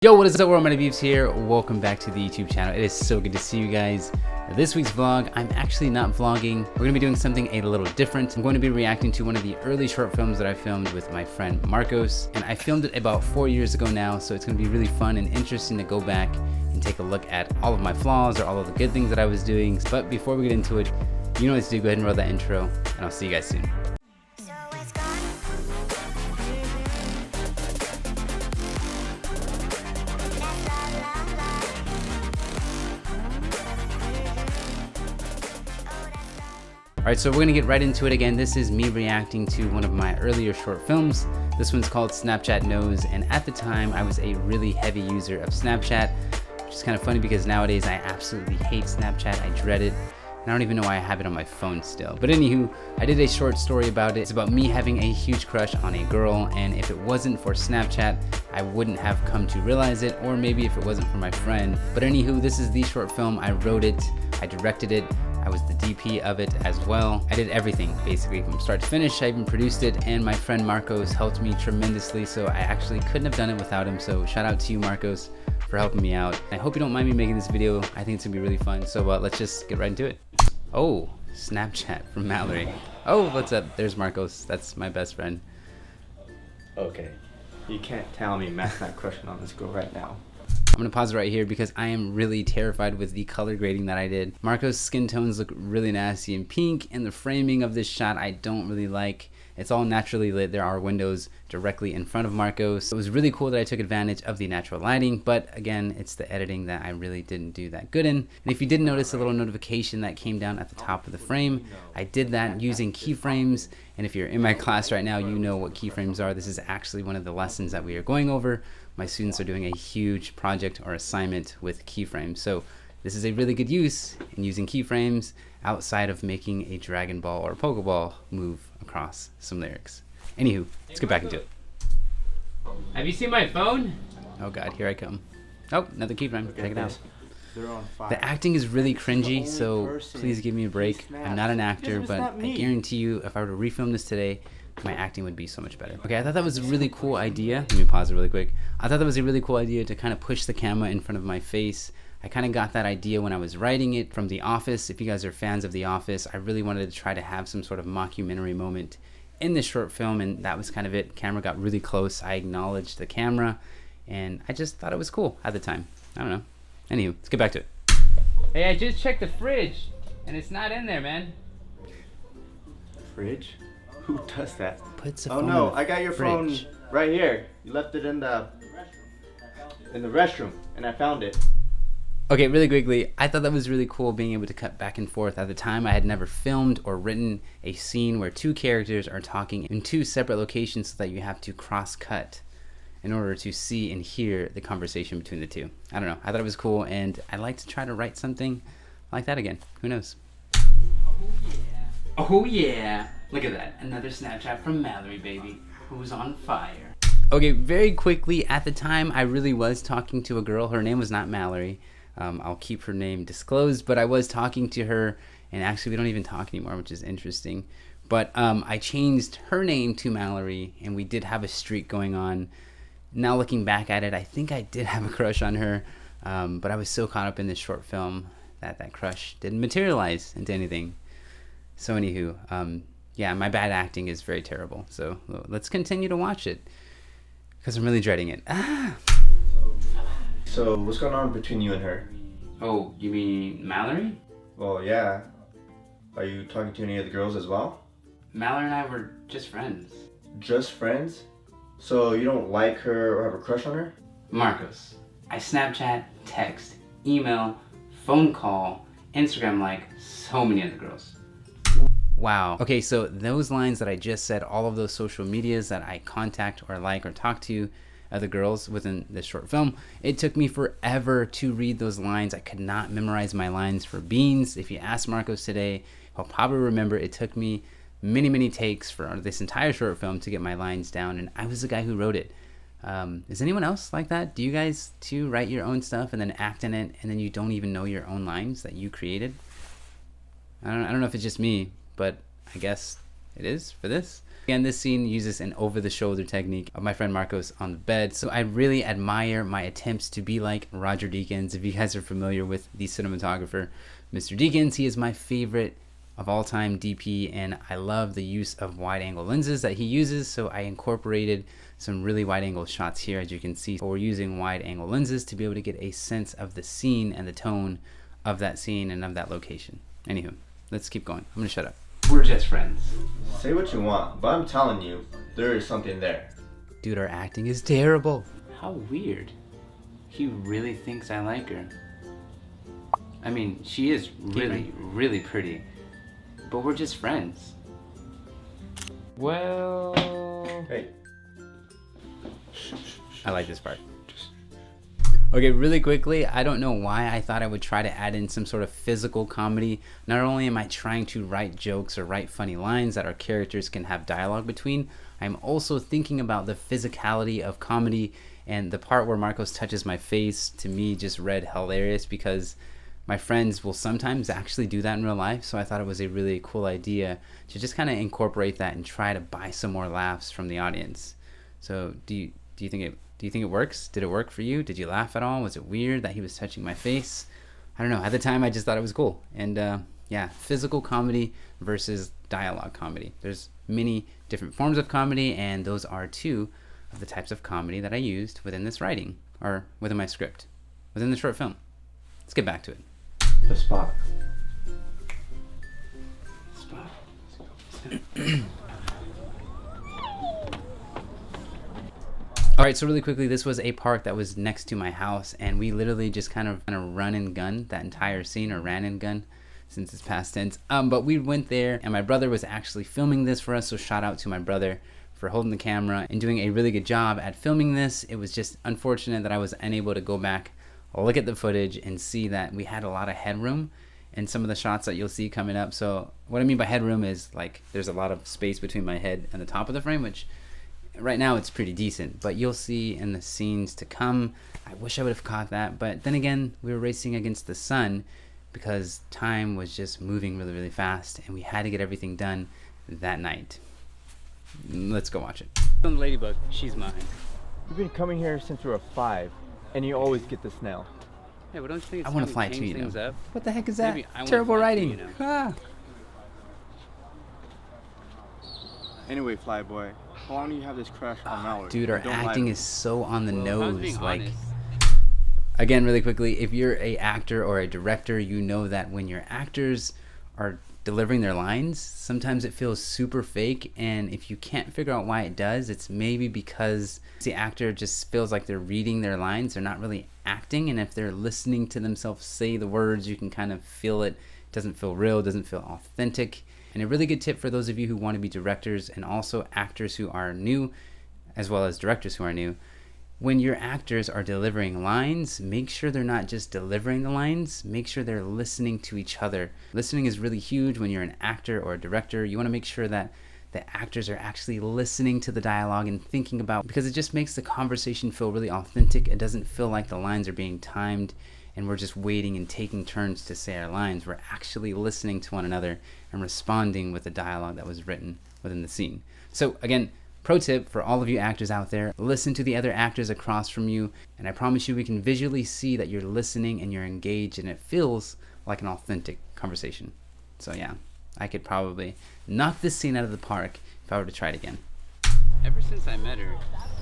Yo, what is up world, my Beeps here. Welcome back to the YouTube channel. It is so good to see you guys. This week's vlog, I'm actually not vlogging. We're gonna be doing something a little different. I'm going to be reacting to one of the early short films that I filmed with my friend Marcos. And I filmed it about 4 years ago now, so it's gonna be really fun and interesting to go back and take a look at all of my flaws or all of the good things that I was doing. But before we get into it, you know what to do. Go ahead and roll that intro, and I'll see you guys soon. Alright, so we're gonna get right into it again. This is me reacting to one of my earlier short films. This one's called Snapchat Knows, and at the time I was a really heavy user of Snapchat, which is kind of funny because nowadays I absolutely hate Snapchat. I dread it, and I don't even know why I have it on my phone still. But anywho, I did a short story about it. It's about me having a huge crush on a girl, and if it wasn't for Snapchat, I wouldn't have come to realize it, or maybe if it wasn't for my friend. But anywho, this is the short film. I wrote it, I directed it, I was the DP of it as well. I did everything basically from start to finish. I even produced it, and my friend Marcos helped me tremendously, so I actually couldn't have done it without him. So shout out to you, Marcos, for helping me out. I hope you don't mind me making this video. I think it's gonna be really fun. So let's just get right into it. Oh, Snapchat from Mallory. Oh, what's up? There's Marcos. That's my best friend. Okay, you can't tell me Matt's not crushing on this girl right now. I'm gonna pause it right here because I am really terrified with the color grading that I did. Marco's skin tones look really nasty and pink, and the framing of this shot I don't really like. It's all naturally lit. There are windows directly in front of Marcos. It was really cool that I took advantage of the natural lighting, but again, it's the editing that I really didn't do that good in. And if you did notice a little notification that came down at the top of the frame, I did that using keyframes. And if you're in my class right now, you know what keyframes are. This is actually one of the lessons that we are going over. My students are doing a huge project or assignment with keyframes. So this is a really good use in using keyframes outside of making a Dragon Ball or Pokeball move across some lyrics. Anywho, let's get back into it. Have you seen my phone? Oh God, here I come. Oh, another keyframe. Check it out. The acting is really cringy, so please give me a break. I'm not an actor, but I guarantee you if I were to refilm this today, my acting would be so much better. Okay, I thought that was a really cool idea. Let me pause it really quick. I thought that was a really cool idea to kind of push the camera in front of my face. I kind of got that idea when I was writing it from The Office. If you guys are fans of The Office, I really wanted to try to have some sort of mockumentary moment in this short film, and that was kind of it. Camera got really close. I acknowledged the camera, and I just thought it was cool at the time. I don't know. Anywho, let's get back to it. Hey, I just checked the fridge, and it's not in there, man. Fridge? Who does that? Puts a oh phone no, in the I got your fridge. phone right here. You left it in the restroom, and I found it. Okay, really quickly, I thought that was really cool being able to cut back and forth. At the time, I had never filmed or written a scene where two characters are talking in two separate locations so that you have to cross-cut in order to see and hear the conversation between the two. I don't know, I thought it was cool, and I'd like to try to write something like that again. Who knows? Oh yeah. Oh yeah. Look at that, another Snapchat from Mallory, baby, who's on fire. Okay, very quickly, at the time, I really was talking to a girl. Her name was not Mallory. I'll keep her name disclosed, but I was talking to her, and actually we don't even talk anymore, which is interesting. But I changed her name to Mallory, and we did have a streak going on. Now looking back at it, I think I did have a crush on her, but I was so caught up in this short film that that crush didn't materialize into anything. So anywho, yeah, my bad acting is very terrible. So let's continue to watch it because I'm really dreading it. Ah. So what's going on between you and her? Oh, you mean Mallory? Well, yeah. Are you talking to any of the girls as well? Mallory and I were just friends. Just friends? So you don't like her or have a crush on her? Marcos, I Snapchat, text, email, phone call, Instagram like so many other girls. Wow. Okay, so those lines that I just said, all of those social medias that I contact or like or talk to other girls within this short film, it took me forever to read those lines. I could not memorize my lines for beans. If you ask Marcos today, he'll probably remember it took me many takes for this entire short film to get my lines down, and I was the guy who wrote it. Is anyone else like that? Do you guys too write your own stuff and then act in it, and then you don't even know your own lines that you created? I don't know if it's just me, but I guess it is for this. Again, this scene uses an over-the-shoulder technique of my friend Marcos on the bed. So I really admire my attempts to be like Roger Deakins. If you guys are familiar with the cinematographer, Mr. Deakins, he is my favorite of all time DP, and I love the use of wide angle lenses that he uses. So I incorporated some really wide angle shots here, as you can see. So we're using wide angle lenses to be able to get a sense of the scene and the tone of that scene and of that location. Anywho, let's keep going. I'm gonna shut up. We're just friends. Say what you want, but I'm telling you, there is something there. Dude, our acting is terrible. How weird. He really thinks I like her. I mean, she is really, really pretty. But we're just friends. Well... Hey. I like this part. Okay, really quickly, I don't know why I thought I would try to add in some sort of physical comedy. Not only am I trying to write jokes or write funny lines that our characters can have dialogue between, I'm also thinking about the physicality of comedy, and the part where Marcos touches my face, to me, just read hilarious because my friends will sometimes actually do that in real life, so I thought it was a really cool idea to just kind of incorporate that and try to buy some more laughs from the audience. So do you think it works? Did it work for you? Did you laugh at all? Was it weird that he was touching my face? I don't know. At the time, I just thought it was cool. And yeah, physical comedy versus dialogue comedy. There's many different forms of comedy, and those are two of the types of comedy that I used within this writing, or within my script, within the short film. Let's get back to it. The spot. All right, so really quickly, this was a park that was next to my house, and we literally just kind of run and gun that entire scene, or ran and gun since it's past tense. But we went there, and my brother was actually filming this for us, so shout out to my brother for holding the camera and doing a really good job at filming this. It was just unfortunate that I was unable to go back, look at the footage, and see that we had a lot of headroom in some of the shots that you'll see coming up. So what I mean by headroom is like there's a lot of space between my head and the top of the frame, which right now it's pretty decent, but you'll see in the scenes to come. I wish I would have caught that, but then again, we were racing against the sun because time was just moving really, really fast, and we had to get everything done that night. Let's go watch it. The ladybug, she's mine. We've been coming here since we were 5, and you always get the snail. Hey, well, don't you think it's I want to fly too, you know. Up? What the heck is that? Terrible writing. Too, you know. Ah. Anyway, Flyboy, how long do you have this crush on Mallory? Dude, our acting is so on the nose. Like, again, really quickly, if you're a actor or a director, you know that when your actors are delivering their lines, sometimes it feels super fake, and if you can't figure out why it does, it's maybe because the actor just feels like they're reading their lines. They're not really acting, and if they're listening to themselves say the words, you can kind of feel it. It doesn't feel real, it doesn't feel authentic. And a really good tip for those of you who want to be directors and also actors who are new, as well as directors who are new, when your actors are delivering lines, make sure they're not just delivering the lines, make sure they're listening to each other. Listening is really huge when you're an actor or a director. You want to make sure that the actors are actually listening to the dialogue and thinking about, because it just makes the conversation feel really authentic. It doesn't feel like the lines are being timed and we're just waiting and taking turns to say our lines. We're actually listening to one another and responding with the dialogue that was written within the scene. So again, pro tip for all of you actors out there, listen to the other actors across from you, and I promise you we can visually see that you're listening and you're engaged and it feels like an authentic conversation. So yeah, I could probably knock this scene out of the park if I were to try it again. Ever since I met her,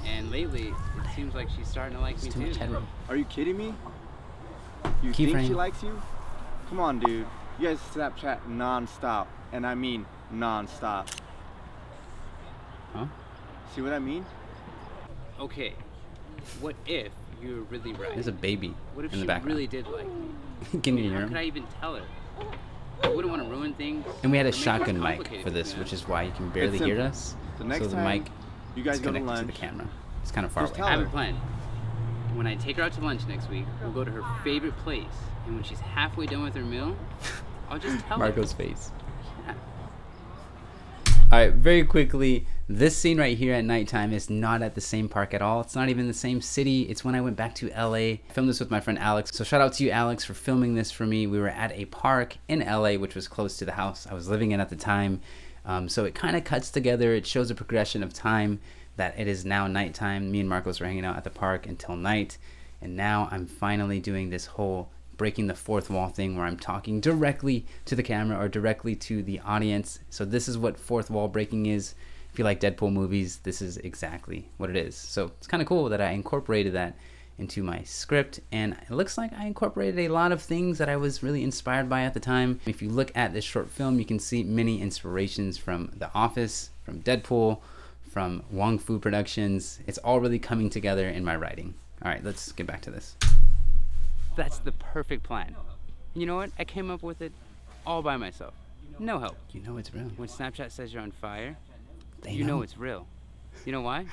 and lately, it seems like she's starting to like me too. Are you kidding me? You think she likes you? Come on, dude. You guys Snapchat non-stop, and I mean non-stop. Huh? See what I mean? Okay, what if you're really right? There's a baby in the background. What if she really did like me? Can you hear him? How could I even tell her? I wouldn't want to ruin things. And we had a shotgun mic for this, which is why you can barely hear us. The next so the time mic you guys is go to connected lunch, to the camera. It's kind of far away. I have a plan. When I take her out to lunch next week, we'll go to her favorite place. And when she's halfway done with her meal, I'll just tell her. Marco's face. Yeah. All right, very quickly, this scene right here at nighttime is not at the same park at all. It's not even the same city. It's when I went back to LA. I filmed this with my friend Alex. So shout out to you, Alex, for filming this for me. We were at a park in LA, which was close to the house I was living in at the time. So it kind of cuts together. It shows a progression of time, that it is now nighttime. Me and Marcos were hanging out at the park until night, and now I'm finally doing this whole breaking the fourth wall thing where I'm talking directly to the camera or directly to the audience. So this is what fourth wall breaking is. If you like Deadpool movies, this is exactly what it is. So it's kind of cool that I incorporated that into my script, and it looks like I incorporated a lot of things that I was really inspired by at the time. If you look at this short film, you can see many inspirations from The Office, from Deadpool, from Wong Fu Productions. It's all really coming together in my writing. All right, let's get back to this. That's the perfect plan. And you know what? I came up with it all by myself. No help. You know it's real. When Snapchat says you're on fire, They you know it's real. You know why?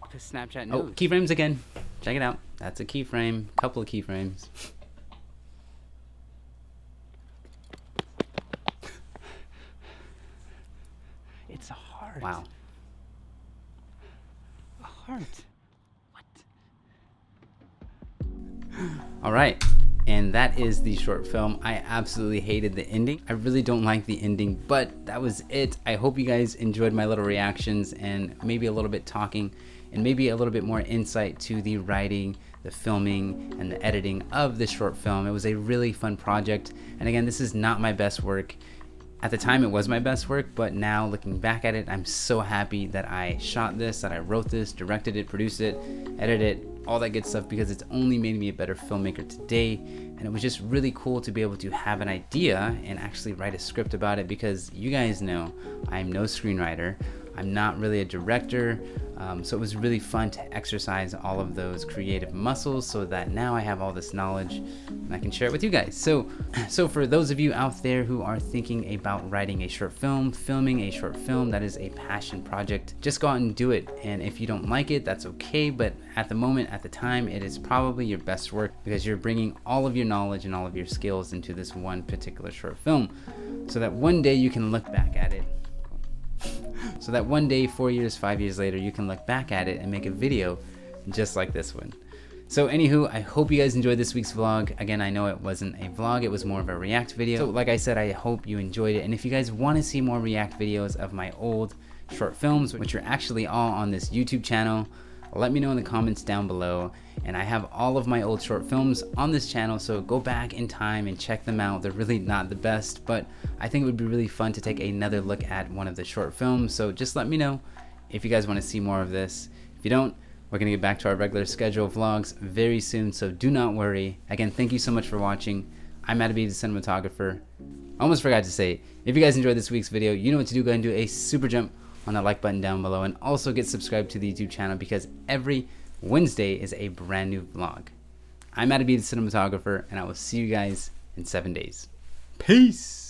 Because Snapchat knows. Oh, keyframes again. Check it out. That's a keyframe. Couple of keyframes. It's a heart. Wow. A heart. What? All right. And that is the short film. I absolutely hated the ending. I really don't like the ending, but that was it. I hope you guys enjoyed my little reactions and maybe a little bit talking and maybe a little bit more insight to the writing, the filming, and the editing of this short film. It was a really fun project. And again, this is not my best work. At the time, it was my best work, but now looking back at it, I'm so happy that I shot this, that I wrote this, directed it, produced it, edited it, all that good stuff, because it's only made me a better filmmaker today. And it was just really cool to be able to have an idea and actually write a script about it, because you guys know I'm no screenwriter. I'm not really a director, so it was really fun to exercise all of those creative muscles so that now I have all this knowledge and I can share it with you guys. So for those of you out there who are thinking about writing a short film, filming a short film, that is a passion project. Just go out and do it. And if you don't like it, that's okay. But at the moment, at the time, it is probably your best work, because you're bringing all of your knowledge and all of your skills into this one particular short film, so that one day you can look back at it. So that one day, 4 years, 5 years later, you can look back at it and make a video just like this one. So anywho, I hope you guys enjoyed this week's vlog. Again, I know it wasn't a vlog, it was more of a react video. So like I said, I hope you enjoyed it. And if you guys want to see more react videos of my old short films, which are actually all on this YouTube channel, let me know in the comments down below. And I have all of my old short films on this channel, so go back in time and check them out. They're really not the best, but I think it would be really fun to take another look at one of the short films. So just let me know if you guys want to see more of this. If you don't, we're going to get back to our regular schedule of vlogs very soon, so do not worry. Again, thank you so much for watching. I'm DP'd, the cinematographer. I almost forgot to say, if you guys enjoyed this week's video, you know what to do. Go ahead and do a super jump on that like button down below, and also get subscribed to the YouTube channel, because every Wednesday is a brand new vlog. I'm DP'd, the cinematographer, and I will see you guys in 7 days. Peace!